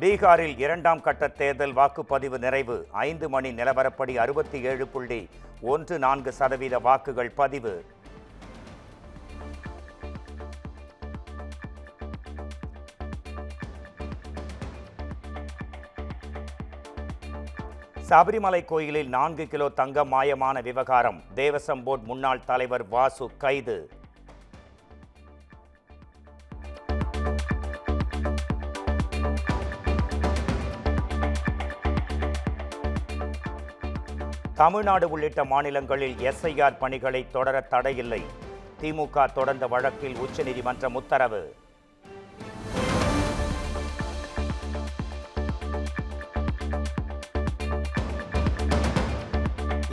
பீகாரில் இரண்டாம் கட்ட தேர்தல் வாக்குப்பதிவு நிறைவு. 5 மணி நிலவரப்படி 67.14% வாக்குகள் பதிவு. சபரிமலை கோயிலில் 4 கிலோ தங்கம் மாயமான விவகாரம். தேவசம் போர்டு முன்னாள் தலைவர் வாசு கைது. தமிழ்நாடு உள்ளிட்ட மாநிலங்களில் எஸ்ஐஆர் பணிகளை தொடர தடையில்லை. திமுக தொடர்ந்த வழக்கில் உச்சநீதிமன்றம் உத்தரவு.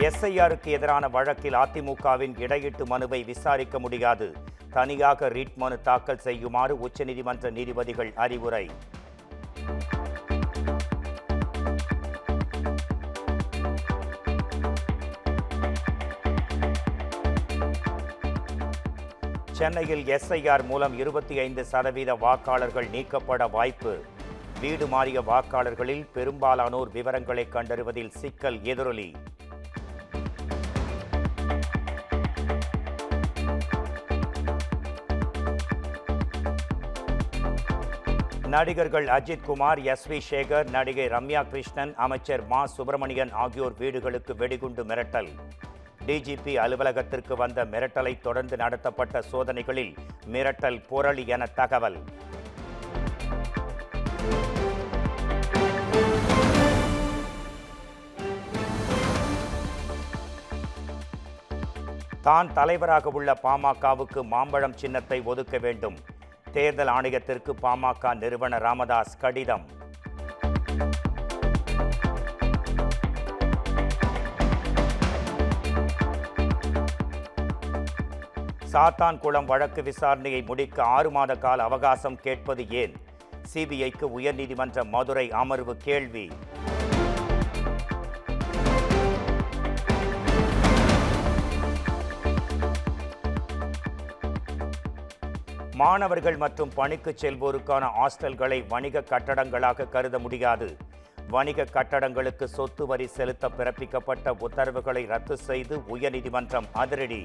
எஸ்ஐஆருக்கு எதிரான வழக்கில் அதிமுகவின் இடையீட்டு மனுவை விசாரிக்க முடியாது. தனியாக ரிட் மனு தாக்கல் செய்யுமாறு உச்சநீதிமன்ற நீதிபதிகள் அறிவுரை. சென்னையில் எஸ்ஐஆர் மூலம் 25% வாக்காளர்கள் நீக்கப்பட வாய்ப்பு. வீடு மாறிய வாக்காளர்களில் பெரும்பாலானோர் விவரங்களை கண்டறிவதில் சிக்கல் எதிரொலி. நடிகர்கள் அஜித் குமார், எஸ்வி சேகர், நடிகை ரம்யா கிருஷ்ணன், அமைச்சர் மா சுப்பிரமணியன் ஆகியோர் வீடுகளுக்கு வெடிகுண்டு மிரட்டல். டிஜிபி அலுவலகத்திற்கு வந்த மிரட்டலை தொடர்ந்து நடத்தப்பட்ட சோதனைகளில் மிரட்டல் புரளி என தகவல். தான் தலைவராக உள்ள பாமகவுக்கு மாம்பழம் சின்னத்தை ஒதுக்க வேண்டும். தேர்தல் ஆணையத்திற்கு பாமக நிறுவனர் ராமதாஸ் கடிதம். சாத்தான்குளம் வழக்கு விசாரணையை முடிக்க 6 மாத கால அவகாசம் கேட்பது ஏன்? சிபிஐக்கு உயர்நீதிமன்ற மதுரை அமர்வு கேள்வி. மாணவர்கள் மற்றும் பணிக்கு செல்வோருக்கான ஹாஸ்டல்களை வணிக கட்டடங்களாக கருத முடியாது. வணிக கட்டடங்களுக்கு சொத்து வரி செலுத்த பிறப்பிக்கப்பட்ட உத்தரவுகளை ரத்து செய்து உயர்நீதிமன்றம் அதிரடி.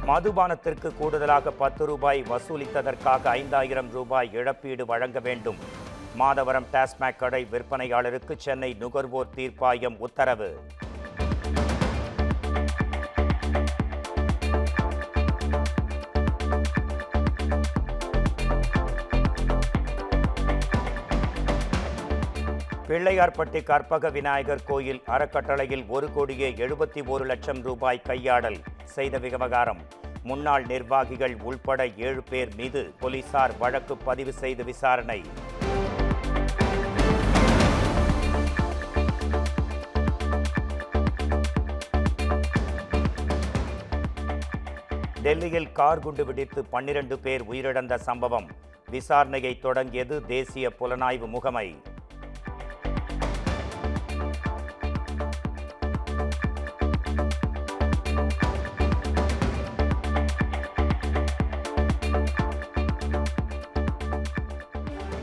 மதுபானத்திற்கு கூடுதலாக 10 ரூபாய் வசூலித்ததற்காக 5000 ரூபாய் இழப்பீடு வழங்க வேண்டும். மாதவரம் டாஸ்மாக் கடை விற்பனையாளருக்கு சென்னை நுகர்வோர் தீர்ப்பாயம் உத்தரவு. பிள்ளையார்பட்டி கற்பக விநாயகர் கோயில் அறக்கட்டளையில் 1,71,00,000 ரூபாய் கையாடல் செய்த விவகாரம். முன்னாள் நிர்வாகிகள் உள்பட 7 பேர் மீது போலீசார் வழக்கு பதிவு செய்து விசாரணை. டெல்லியில் கார் குண்டு வெடித்து 12 பேர் உயிரிழந்த சம்பவம். விசாரணையை தொடங்கியது தேசிய புலனாய்வு முகமை.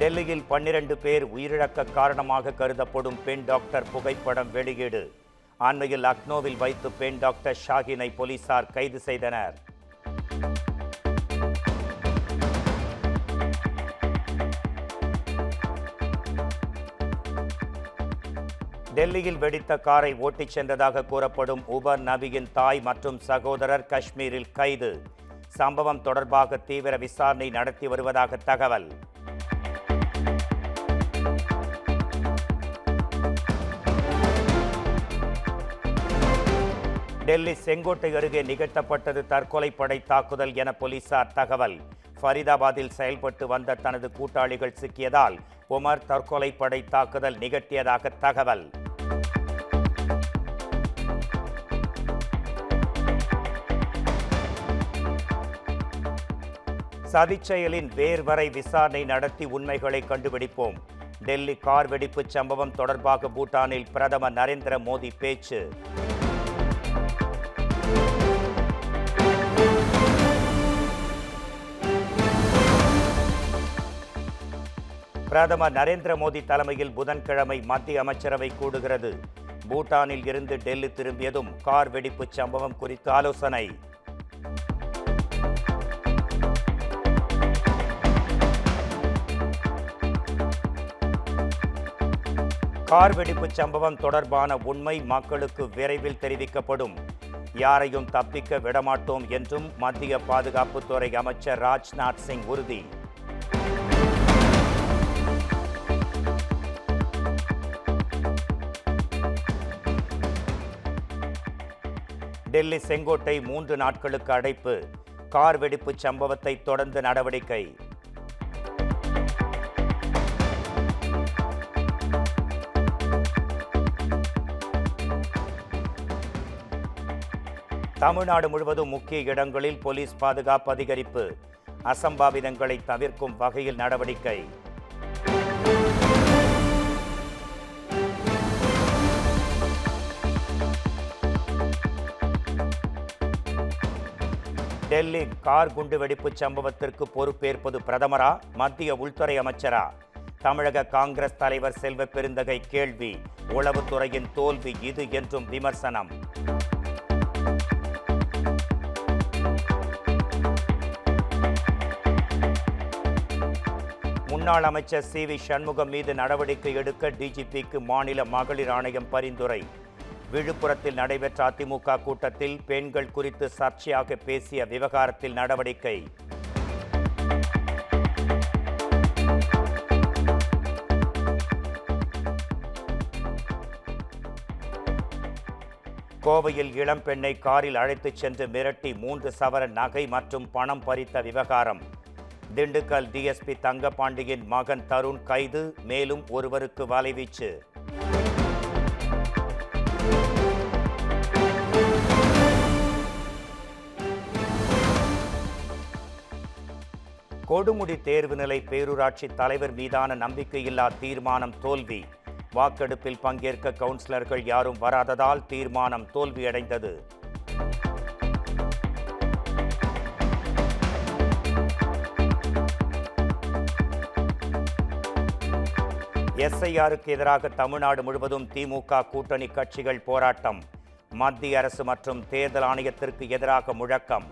டெல்லியில் 12 பேர் உயிரிழக்க காரணமாக கருதப்படும் பெண் டாக்டர் புகைப்படம் வெளியீடு. அண்மையில் லக்னோவில் வைத்து பெண் டாக்டர் ஷாஹினை போலீசார் கைது செய்தனர். டெல்லியில் வெடித்த காரை ஓட்டிச் சென்றதாக கூறப்படும் உபர் நபியின் தாய் மற்றும் சகோதரர் காஷ்மீரில் கைது. சம்பவம் தொடர்பாக தீவிர விசாரணை நடத்தி வருவதாக தகவல். டெல்லி செங்கோட்டை அருகே நிகழ்த்தப்பட்டது தற்கொலைப்படை தாக்குதல் என போலீசார் தகவல். ஃபரிதாபாத்தில் செயல்பட்டு வந்த தனது கூட்டாளிகள் சிக்கியதால் உமர் தற்கொலைப்படை தாக்குதல் நிகழ்த்தியதாக தகவல். சதிச்செயலின் வேர் வரை விசாரணை நடத்தி உண்மைகளை கண்டுபிடிப்போம். டெல்லி கார் வெடிப்பு சம்பவம் தொடர்பாக பூட்டானில் பிரதமர் நரேந்திர மோடி பேச்சு. பிரதமர் நரேந்திர மோடி தலைமையில் புதன்கிழமை மத்திய அமைச்சரவை கூடுகிறது. பூட்டானில் இருந்து டெல்லி திரும்பியதும் கார் வெடிப்பு சம்பவம் குறித்து ஆலோசனை. கார் வெடிப்பு சம்பவம் தொடர்பான உண்மை மக்களுக்கு விரைவில் தெரிவிக்கப்படும். யாரையும் தப்பிக்க விடமாட்டோம் என்றும் மத்திய பாதுகாப்புத்துறை அமைச்சர் ராஜ்நாத் சிங் உறுதி. டெல்லி செங்கோட்டை 3 நாட்களுக்கு அடைப்பு. கார் வெடிப்பு சம்பவத்தை தொடர்ந்து நடவடிக்கை. தமிழ்நாடு முழுவதும் முக்கிய இடங்களில் போலீஸ் பாதுகாப்பு அதிகரிப்பு. அசம்பாவிதங்களை தவிர்க்கும் வகையில் நடவடிக்கை. டெல்லி கார் குண்டுவெடிப்பு சம்பவத்திற்கு பொறுப்பேற்பது பிரதமரா, மத்திய உள்துறை அமைச்சரா? தமிழக காங்கிரஸ் தலைவர் செல்வ பெருந்தகை கேள்வி. உளவுத்துறையின் தோல்வி இது என்றும் விமர்சனம். முன்னாள் அமைச்சர் சி.வி. சண்முகம் மீது நடவடிக்கை எடுக்க டிஜிபிக்கு மாநில மகளிர் ஆணையம் பரிந்துரை. விழுப்புரத்தில் நடைபெற்ற அதிமுக கூட்டத்தில் பெண்கள் குறித்து சர்ச்சையாக பேசிய விவகாரத்தில் நடவடிக்கை. கோவையில் இளம்பெண்ணை காரில் அழைத்துச் சென்று மிரட்டி 3 சவரன் நகை மற்றும் பணம் பறித்த விவகாரம். திண்டுக்கல் டிஎஸ்பி தங்கபாண்டியின் மகன் தருண் கைது. மேலும் ஒருவருக்கு வலைவீச்சு. கொடுமுடி தேர்வு நிலை பேரூராட்சி தலைவர் மீதான நம்பிக்கையில்லா தீர்மானம் தோல்வி. வாக்கெடுப்பில் பங்கேற்க கவுன்சிலர்கள் யாரும் வராததால் தீர்மானம் தோல்வியடைந்தது. எஸ்ஐஆருக்கு எதிராக தமிழ்நாடு முழுவதும் திமுக கூட்டணி கட்சிகள் போராட்டம். மத்திய அரசு மற்றும் தேர்தல் ஆணையத்திற்கு எதிராக முழக்கம்.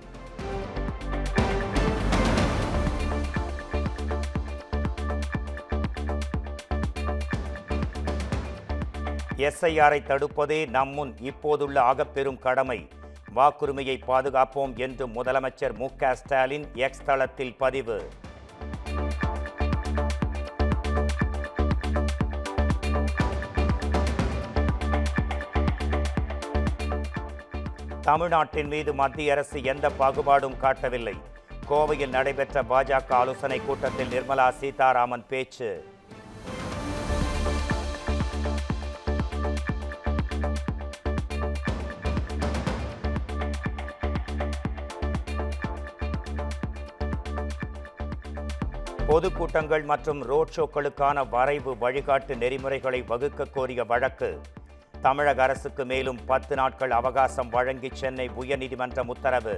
எஸ்ஐஆரை தடுப்பதே நம்முன் இப்போதுள்ள ஆகப்பெரும் கடமை. வாக்குரிமையை பாதுகாப்போம் என்று முதலமைச்சர் மு.க. ஸ்டாலின் எக்ஸ் தளத்தில் பதிவு. தமிழ்நாட்டின் மீது மத்திய அரசு எந்த பாகுபாடும் காட்டவில்லை. கோவையில் நடைபெற்ற பாஜக ஆலோசனை கூட்டத்தில் நிர்மலா சீதாராமன் பேச்சு. பொதுக்கூட்டங்கள் மற்றும் ரோட் ஷோக்களுக்கான வரைவு வழிகாட்டு நெறிமுறைகளை வகுக்க கோரிய வழக்கு. தமிழக அரசுக்கு மேலும் 10 நாட்கள் அவகாசம் வழங்கி சென்னை உயர்நீதிமன்றம் உத்தரவு.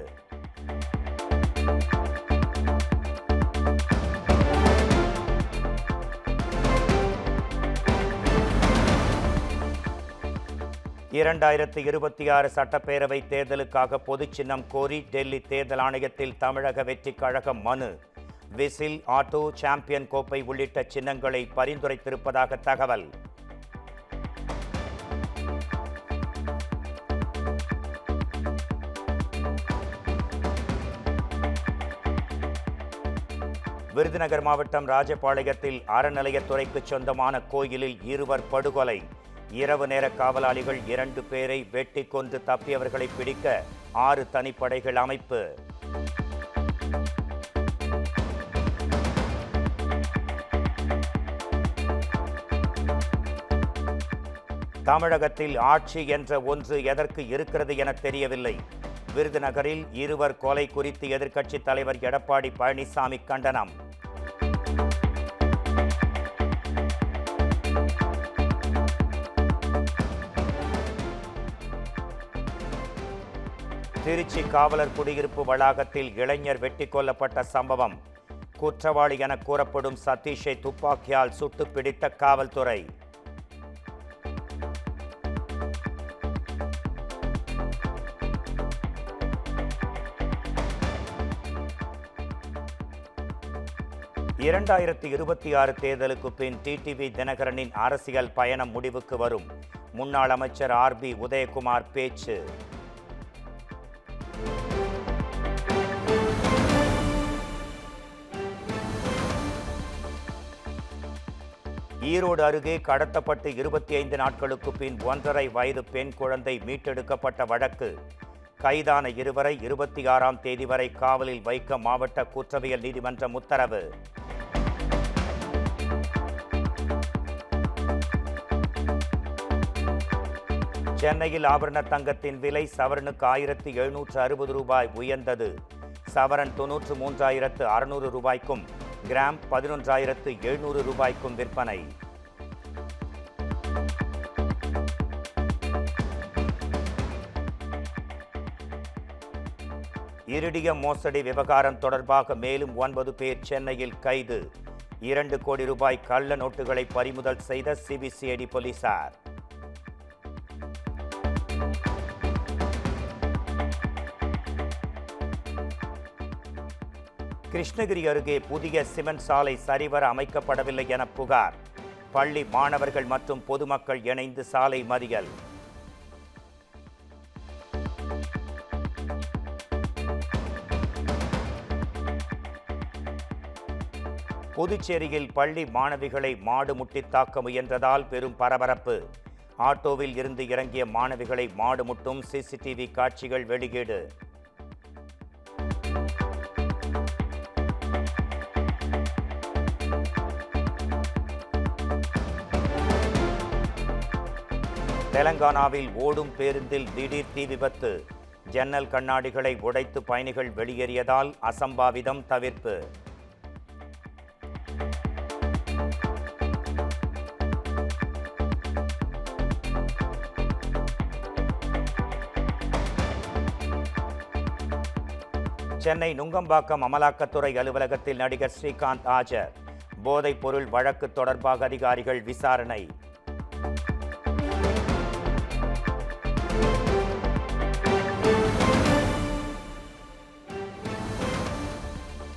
இரண்டாயிரத்து 26 சட்டப்பேரவை தேர்தலுக்காக பொதுச் சின்னம் கோரி டெல்லி தேர்தல் ஆணையத்தில் தமிழக வெற்றிக் கழகம் மனு. விசில், ஆட்டோ, சாம்பியன் கோப்பை உள்ளிட்ட சின்னங்களை பரிந்துரைத்திருப்பதாக தகவல். விருதுநகர் மாவட்டம் ராஜபாளையத்தில் அறநிலையத்துறைக்கு சொந்தமான கோயிலில் 2 படுகொலை. இரவு நேர காவலாளிகள் 2 பேரை வெட்டி கொன்று தப்பியவர்களை பிடிக்க 6 தனிப்படைகள் அமைப்பு. தமிழகத்தில் ஆட்சி என்ற ஒன்று எதற்கு இருக்கிறது என தெரியவில்லை. விருதுநகரில் 2 கொலை குறித்து எதிர்க்கட்சித் தலைவர் எடப்பாடி பழனிசாமி கண்டனம். திருச்சி காவலர் குடியிருப்பு வளாகத்தில் இளைஞர் வெட்டி கொல்லப்பட்ட சம்பவம். குற்றவாளி என கூறப்படும் சதீஷை துப்பாக்கியால் சுட்டு பிடித்த காவல்துறை. இரண்டாயிரத்தி 26 தேர்தலுக்கு பின் டிடிவி தினகரனின் அரசியல் பயணம் முடிவுக்கு வரும். முன்னாள் அமைச்சர் RB உதயகுமார் பேச்சு. ஈரோடு அருகே கடத்தப்பட்டு 25 நாட்களுக்கு பின் 1.5 வயது பெண் குழந்தை மீட்டெடுக்கப்பட்ட வழக்கு. கைதான இருவரை 26ஆம் தேதி வரை காவலில் வைக்க மாவட்ட குற்றவியல் நீதிமன்றம் உத்தரவு. சென்னையில் ஆபரண தங்கத்தின் விலை சவரனுக்கு 1760 ரூபாய் உயர்ந்தது. சவரன் 93,600 ரூபாய்க்கும் கிராம் 11,700 ரூபாய்க்கும் விற்பனை. இரிடியம் மோசடி விவகாரம் தொடர்பாக மேலும் 9 பேர் சென்னையில் கைது. 2 கோடி ரூபாய் கள்ள நோட்டுகளை பறிமுதல் செய்த சிபிசிஐடி போலீசார். கிருஷ்ணகிரி அருகே புதிய சிமெண்ட் சாலை சரிவர அமைக்கப்படவில்லை என புகார். பள்ளி மாணவர்கள் மற்றும் பொதுமக்கள் இணைந்து சாலை மறியல். புதுச்சேரியில் பள்ளி மாணவிகளை மாடு முட்டி தாக்க முயன்றதால் பெரும் பரபரப்பு. ஆட்டோவில் இருந்து இறங்கிய மாணவிகளை மாடு முட்டும் சிசிடிவி காட்சிகள் வெளியீடு. தெலங்கானாவில் ஓடும் பேருந்தில் திடீர் தீ விபத்து. ஜன்னல் கண்ணாடிகளை உடைத்து பயணிகள் வெளியேறியதால் அசம்பாவிதம் தவிர்ப்பு. சென்னை நுங்கம்பாக்கம் அமலாக்கத்துறை அலுவலகத்தில் நடிகர் ஸ்ரீகாந்த் ஆஜர். போதைப் பொருள் வழக்கு தொடர்பாக அதிகாரிகள் விசாரணை.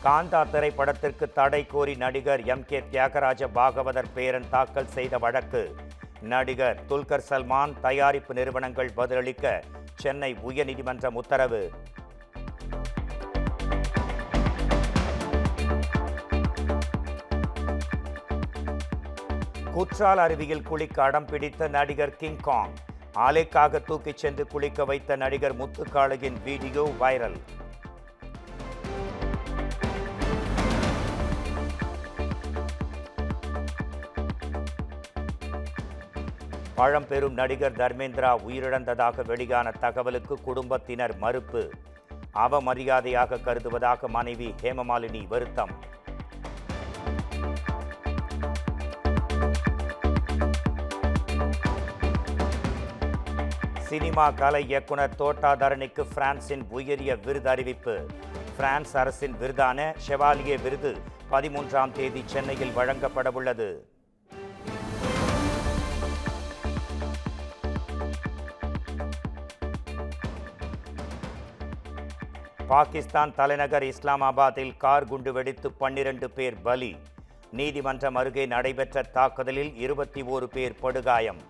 காந்தா திரைப்படத்திற்கு தடை கோரி நடிகர் MK தியாகராஜ பாகவதர் பேரன் தாக்கல் செய்த வழக்கு. நடிகர் துல்கர் சல்மான் தயாரிப்பு நிறுவனங்கள் பதிலளிக்க சென்னை உயர்நீதிமன்றம் உத்தரவு. குற்றால அருவியில் குளிக்க அடம் பிடித்த நடிகர் கிங்காங். ஆலைக்காக தூக்கிச் சென்று குளிக்க வைத்த நடிகர் முத்துக்காளையின் வீடியோ வைரல். பழம்பெரும் நடிகர் தர்மேந்திரா உயிரிழந்ததாக வெளியான தகவலுக்கு குடும்பத்தினர் மறுப்பு. அவமரியாதையாக கருதுவதாக மனைவி ஹேமமாலினி வருத்தம். சினிமா கலை இயக்குனர் தோட்டா தரணிக்கு பிரான்சின் உயரிய விருது அறிவிப்பு. பிரான்ஸ் அரசின் விருதான ஷெவாலியே விருது 13ஆம் தேதி சென்னையில் வழங்கப்படவுள்ளது. பாகிஸ்தான் தலைநகர் இஸ்லாமாபாத்தில் கார் குண்டு வெடித்து 12 பேர் பலி. நீதிமன்றம் அருகே நடைபெற்ற தாக்குதலில் 21 பேர் படுகாயம்.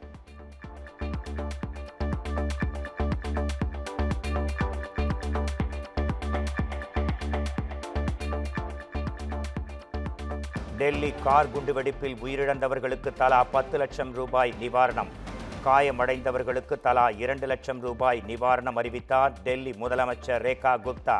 டெல்லி கார் குண்டுவெடிப்பில் உயிரிழந்தவர்களுக்கு தலா 10 லட்சம் ரூபாய் நிவாரணம். காயமடைந்தவர்களுக்கு தலா 2 லட்சம் ரூபாய் நிவாரணம் அறிவித்தார் டெல்லி முதலமைச்சர் ரேகா குப்தா.